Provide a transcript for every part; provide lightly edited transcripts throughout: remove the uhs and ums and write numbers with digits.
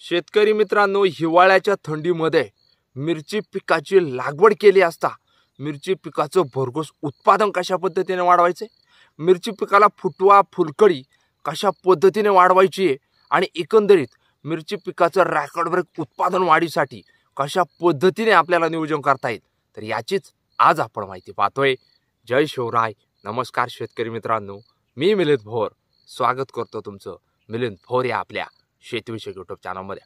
शेतकरी मित्रांनो, हिवाळ्याच्या थंडीमध्ये मिरची पिकाची लागवड केली असता मिरची पिकाचं भरघोस उत्पादन कशा पद्धतीने वाढवायचे, मिरची पिकाला फुटवा फुलकळी कशा पद्धतीने वाढवायची आणि एकंदरीत मिरची पिकाचं रॅकॉर्ड ब्रेक उत्पादन वाढीसाठी कशा पद्धतीने आपल्याला नियोजन करता येईल, तर याचीच आज आपण माहिती पाहतोय. जय शिवराय. नमस्कार शेतकरी मित्रांनो, मी मिलिंद भोर स्वागत करतो तुमचं मिलिंद भोर या आपल्या शेतीविषयक यूट्यूब चॅनलमध्ये.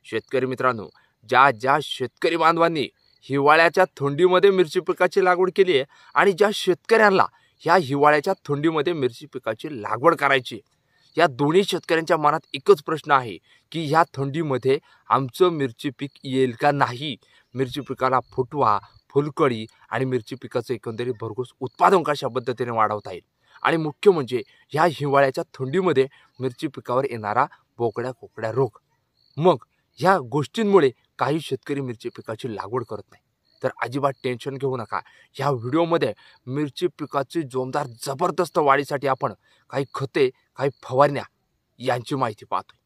शेतकरी मित्रांनो, ज्या शेतकरी बांधवांनी हिवाळ्याच्या थंडीमध्ये मिरची पिकाची लागवड केली आहे आणि ज्या शेतकऱ्यांना ह्या हिवाळ्याच्या थंडीमध्ये मिरची पिकाची लागवड करायची, या दोन्ही शेतकऱ्यांच्या मनात एकच प्रश्न आहे की ह्या थंडीमध्ये आमचं मिरची पीक येईल का नाही, मिरची पिकाला फुटवा फुलकळी आणि मिरची पिकाचं एकंदरीत भरघोस उत्पादन कशा पद्धतीने वाढवता येईल, आणि मुख्य म्हणजे ह्या हिवाळ्याच्या थंडीमध्ये मिरची पिकावर येणारा बोकड्या कोकड्या रोग. मग ह्या गोष्टींमुळे काही शेतकरी मिरची पिकाची लागवड करत नाही. तर अजिबात टेन्शन घेऊ नका. ह्या व्हिडिओमध्ये मिरची पिकाची जोमदार जबरदस्त वाढीसाठी आपण काही खते काही फवारण्या यांची माहिती पाहतोय.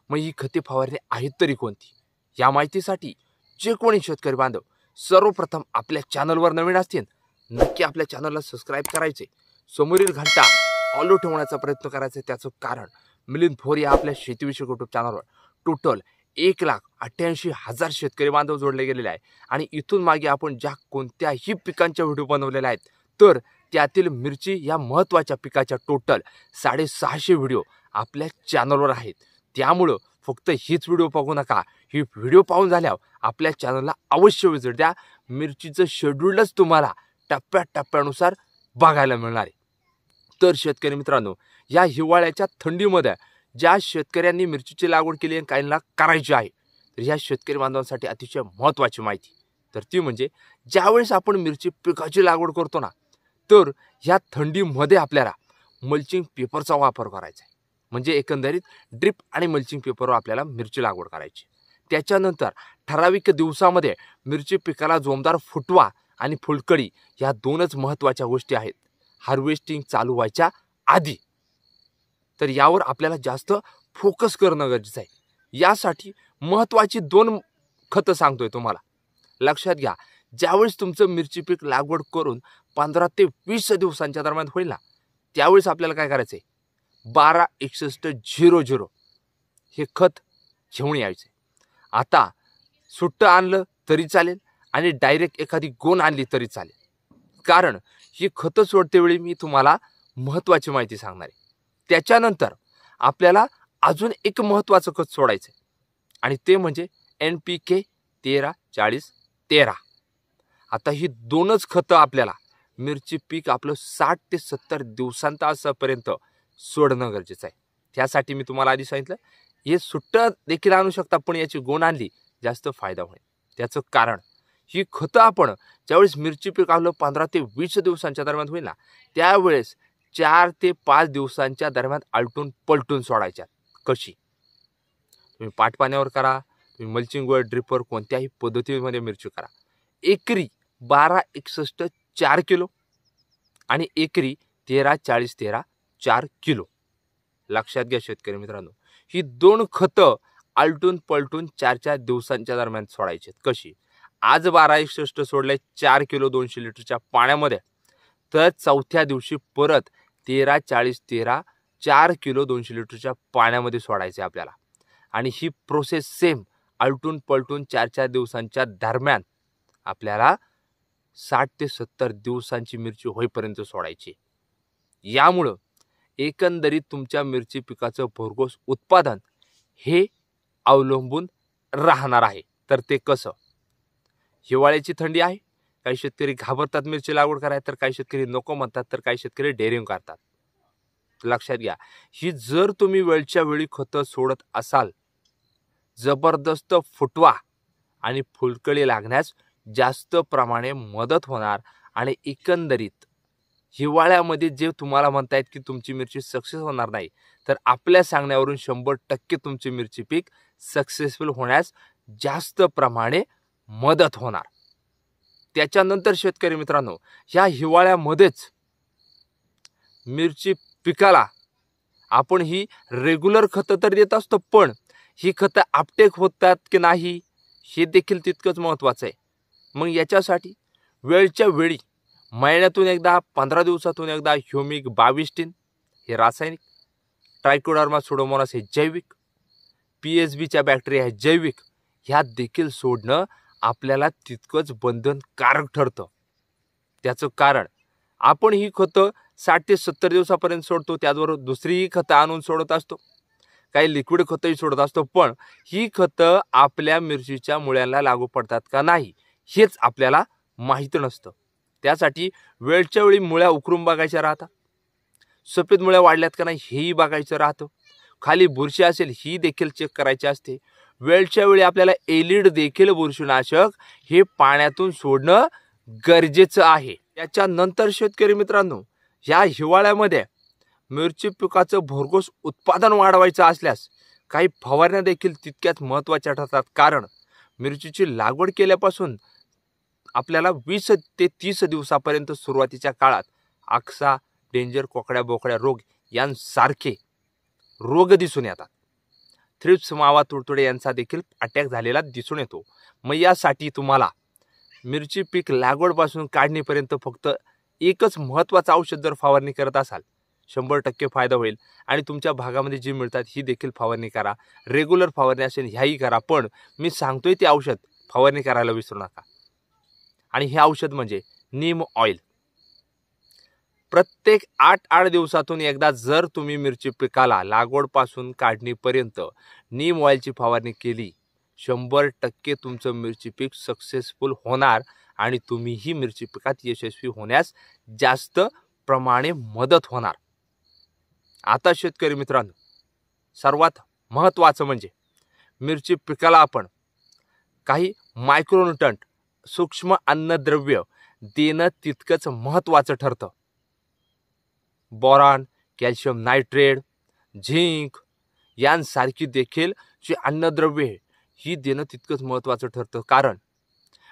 मग ही खते फवारणी आहेत तरी कोणती, या माहितीसाठी जे कोणी शेतकरी बांधव सर्वप्रथम आपल्या चॅनलवर नवीन असतील नक्की आपल्या चॅनलला सबस्क्राईब करायचे, समोरील घंटा ऑल ठेवण्याचा प्रयत्न करायचा. त्याचं कारण मिलिंद भोर या आपल्या शेतीविषयक यूट्यूब चॅनलवर टोटल 1,88,000 शेतकरी बांधव जोडले गेलेले आहे आणि इथून मागे आपण ज्या कोणत्याही पिकांच्या व्हिडिओ बनवलेल्या आहेत, तर त्यातील मिरची या महत्त्वाच्या पिकाच्या टोटल 650 व्हिडिओ आपल्या चॅनलवर आहेत. त्यामुळं फक्त हीच व्हिडिओ पाहू नका, ही व्हिडिओ पाहून झाल्यावर आपल्या चॅनलला अवश्य विजिट द्या. मिरचीचं शेड्यूलच तुम्हाला टप्प्याटप्प्यानुसार बघायला मिळणार आहे. तर शेतकरी मित्रांनो, या हिवाळ्याच्या थंडीमध्ये ज्या शेतकऱ्यांनी मिरचीची लागवड केली आणि काहींना करायची आहे, तर ह्या शेतकरी बांधवांसाठी अतिशय महत्त्वाची माहिती, तर ती म्हणजे ज्यावेळेस आपण मिरची पिकाची लागवड करतो ना, तर ह्या थंडीमध्ये आपल्याला मल्चिंग पेपरचा वापर करायचा आहे. म्हणजे एकंदरीत ड्रिप आणि मल्चिंग पेपरवर आपल्याला मिरची लागवड करायची. त्याच्यानंतर ठराविक दिवसामध्ये मिरची पिकाला जोमदार फुटवा आणि फुलकळी ह्या दोनच महत्त्वाच्या गोष्टी आहेत हार्वेस्टिंग चालू व्हायच्या आधी. तर यावर आपल्याला जास्त फोकस करणं गरजेचं आहे. यासाठी महत्त्वाची 2 खतं सांगतोय तुम्हाला, लक्षात घ्या. ज्यावेळेस तुमचं मिरची पीक लागवड करून 15 ते 20 दिवसांच्या दरम्यान होईल ना, त्यावेळेस आपल्याला काय करायचं आहे, 12-61-00 हे खत घेऊन यायचं. आता सुट्टं आणलं तरी चालेल आणि डायरेक्ट एखादी गोण आणली तरी चालेल, कारण ही खतं सोडतेवेळी मी तुम्हाला महत्त्वाची माहिती सांगणार आहे. त्याच्यानंतर आपल्याला अजून एक महत्त्वाचं खत सोडायचं आहे आणि ते म्हणजे NPK 13-40-13. आता ही 2च खतं आपल्याला मिरची पीक आपलं 60 ते 70 दिवसांपर्यंत सोडणं गरजेचं आहे. त्यासाठी मी तुम्हाला आधी सांगितलं, हे सुट्टं देखील आणू शकता, पण याची गोण आणली जास्त फायदा होईल. त्याचं कारण ही खतं आपण ज्यावेळेस मिरची पीक आपलं 15 ते 20 दिवसांच्या दरम्यान होईल ना, त्यावेळेस 4 ते 5 दिवसांच्या दरम्यान आलटून पलटून सोडायच्या. कशी, तुम्ही पाटपाण्यावर करा, तुम्ही मल्चिंगवर ड्रिपवर कोणत्याही पद्धतीमध्ये मिरची करा. एकरी 12-61 4 किलो आणि एकरी 13-40-13 4 किलो. लक्षात घ्या शेतकरी मित्रांनो, ही 2 खतं आलटून पलटून 4-4 दिवसांच्या दरम्यान सोडायची. कशी, आज 12-61 सोडले 4 किलो 200 लिटरच्या पाण्यामध्ये, तर चौथ्या दिवशी परत 13-40-13 4 किलो 200 लिटरच्या पाण्यामध्ये सोडायचे आपल्याला. आणि ही प्रोसेस सेम आलटून पलटून 4-4 दिवसांच्या दरम्यान आपल्याला 60 ते 70 दिवसांची मिरची होईपर्यंत सोडायची. यामुळं एकंदरीत तुमच्या मिरची पिकाचं भरघोस उत्पादन हे अवलंबून राहणार आहे. तर ते कसं, हिवाळ्याची थंडी आहे, काही शेतकरी घाबरतात मिरची लागवड करायला, तर काही शेतकरी नको म्हणतात, तर काही शेतकरी डेअरिंग करतात. लक्षात घ्या, ही जर तुम्ही वेळच्या वेळी खतं सोडत असाल, जबरदस्त फुटवा आणि फुलकळी लागण्यास जास्त प्रमाणे मदत होणार आणि एकंदरीत हिवाळ्यामध्ये जे तुम्हाला म्हणतायत की तुमची मिरची सक्सेस होणार नाही, तर आपल्या सांगण्यावरून 100% तुमची मिरची पीक सक्सेसफुल होण्यास जास्त प्रमाणे मदत होणार. त्याच्यानंतर शेतकरी मित्रांनो, ह्या हिवाळ्यामध्येच मिरची पिकाला आपण ही रेग्युलर खतं तर देत असतो, पण ही खतं आपटेक होतात की नाही हे देखील तितकंच महत्त्वाचं आहे. मग याच्यासाठी वेळच्या वेळी महिन्यातून एकदा 15 दिवसातून एकदा ह्युमिक 22 हे रासायनिक, ट्रायकोडर्मा सुडोमोनास हे जैविक, PSBच्या बॅक्टेरिया हे जैविक ह्यात देखील सोडणं आपल्याला तितकंच बंधनकारक ठरतं. त्याचं कारण आपण ही खतं 60 ते 70 दिवसापर्यंत सोडतो, त्याचबरोबर दुसरीही खतं आणून सोडत असतो, काही लिक्विड खतंही सोडत असतो. पण ही खतं आपल्या मिरचीच्या मुळ्यांना लागू पडतात का नाही हेच आपल्याला माहीत नसतं. त्यासाठी वेळच्या वेळी मुळ्या उकरून बघायच्या राहतात, सफेद मुळ्या वाढल्यात का नाही हेही बघायचं राहतं, खाली बुरशी असेल ही देखील चेक करायची असते. वेळच्या वेळी आपल्याला एलिड देखील बुरशीनाशक हे पाण्यातून सोडणं गरजेचं आहे. त्याच्यानंतर शेतकरी मित्रांनो, या हिवाळ्यामध्ये मिरची पिकाचं भरघोस उत्पादन वाढवायचं असल्यास काही फवारण्या देखील तितक्याच महत्त्वाच्या ठरतात. कारण मिरचीची लागवड केल्यापासून आपल्याला 20 ते 30 दिवसापर्यंत सुरुवातीच्या काळात आक्सा, डेंजर, कोकड्या बोकड्या रोग यांसारखे रोग दिसून येतात. थ्रिप्स, मावा, तुडतुडे यांचा देखील अटॅक झालेला दिसून येतो. मग यासाठी तुम्हाला मिरची पीक लागवडपासून काढणीपर्यंत फक्त एकच महत्त्वाचं औषध जर फवारणी करत असाल 100% फायदा होईल. आणि तुमच्या भागामध्ये जी मिळतात ही देखील फवारणी करा. रेग्युलर फवारणी असेल ह्याही करा, पण मी सांगतोय ते औषध फवारणी करायला विसरू नका. आणि हे औषध म्हणजे नीम ऑइल. प्रत्येक 8 दिवसातून एकदा जर तुम्ही मिरची पिकाला लागवडपासून काढणीपर्यंत नीम ऑइलची फवारणी केली 100% तुमचं मिरची पीक सक्सेसफुल होणार आणि तुम्हीही मिरची पिकात यशस्वी होण्यास जास्त प्रमाणे मदत होणार. आता शेतकरी मित्रांनो, सर्वात महत्त्वाचं म्हणजे मिरची पिकाला आपण काही मायक्रोन्यूट्रंट सूक्ष्म अन्नद्रव्य देणं तितकंच महत्त्वाचं ठरतं. बोरॉन, कॅल्शियम नायट्रेट, झिंक यांसारखी देखील जी अन्नद्रव्ये ही देणं तितकंच महत्त्वाचं ठरतं. कारण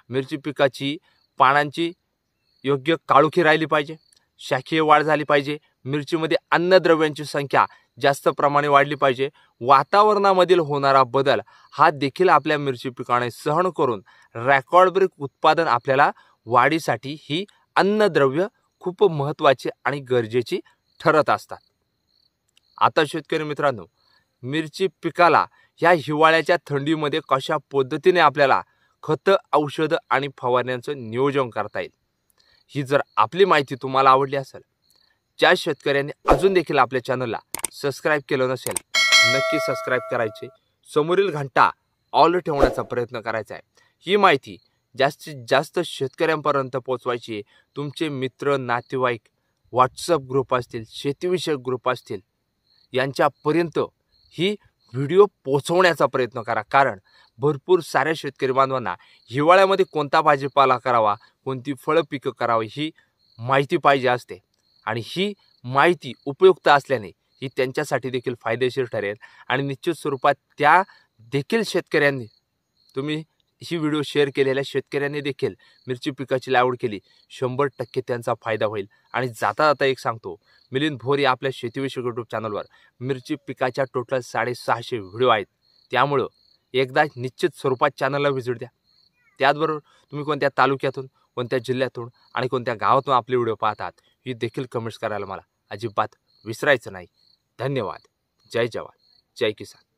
मिरची पिकाची पानांची योग्य काळोखी राहिली पाहिजे, शाखीय वाढ झाली पाहिजे, मिरचीमध्ये अन्नद्रव्यांची संख्या जास्त प्रमाणे वाढली पाहिजे. वातावरणामधील होणारा बदल हा देखील आपल्या मिरची पिकाने सहन करून रेकॉर्ड ब्रेक उत्पादन आपल्याला वाढीसाठी ही अन्नद्रव्य खूप महत्त्वाची आणि गरजेची ठरत असतात. आता शेतकरी मित्रांनो, मिरची पिकाला ह्या हिवाळ्याच्या थंडीमध्ये कशा पद्धतीने आपल्याला खतं, औषधं आणि फवारण्यांचं नियोजन करता येईल ही जर आपली माहिती तुम्हाला आवडली असेल, ज्या शेतकऱ्यांनी अजून देखील आपल्या चॅनलला सबस्क्राईब केलं नसेल नक्की सबस्क्राईब करायचे, समोरील घंटा ऑल ठेवण्याचा प्रयत्न करायचा आहे. ही माहिती जास्तीत जास्त शेतकऱ्यांपर्यंत पोहोचवायची. तुमचे मित्र, नातेवाईक, व्हॉट्सअप ग्रुप असतील, शेतीविषयक ग्रुप असतील यांच्यापर्यंत ही व्हिडिओ पोहोचवण्याचा प्रयत्न करा. कारण भरपूर साऱ्या शेतकरी बांधवांना हिवाळ्यामध्ये कोणता भाजीपाला करावा, कोणती फळं पिकं करावी ही माहिती पाहिजे असते. आणि ही माहिती उपयुक्त असल्याने ही त्यांच्यासाठी देखील फायदेशीर ठरेल. आणि निश्चित स्वरूपात त्या देखील शेतकऱ्यांनी, तुम्ही ही व्हिडिओ शेअर केलेल्या शेतकऱ्यांनी देखील मिरची पिकाची लागवड केली 100% त्यांचा फायदा होईल. आणि जाता जाता एक सांगतो, मिलिंद भोर या आपल्या शेतीविषयक यूट्यूब चॅनलवर मिरची पिकाच्या टोटल 650 व्हिडिओ आहेत. त्यामुळं एकदा निश्चित स्वरूपात चॅनलला व्हिजिट द्या. त्याचबरोबर तुम्ही कोणत्या तालुक्यातून, कोणत्या जिल्ह्यातून आणि कोणत्या गावातून आपले व्हिडिओ पाहतात ही देखील कमेंट्स करायला मला अजिबात विसरायचं नाही. धन्यवाद. जय जवान, जय किसान.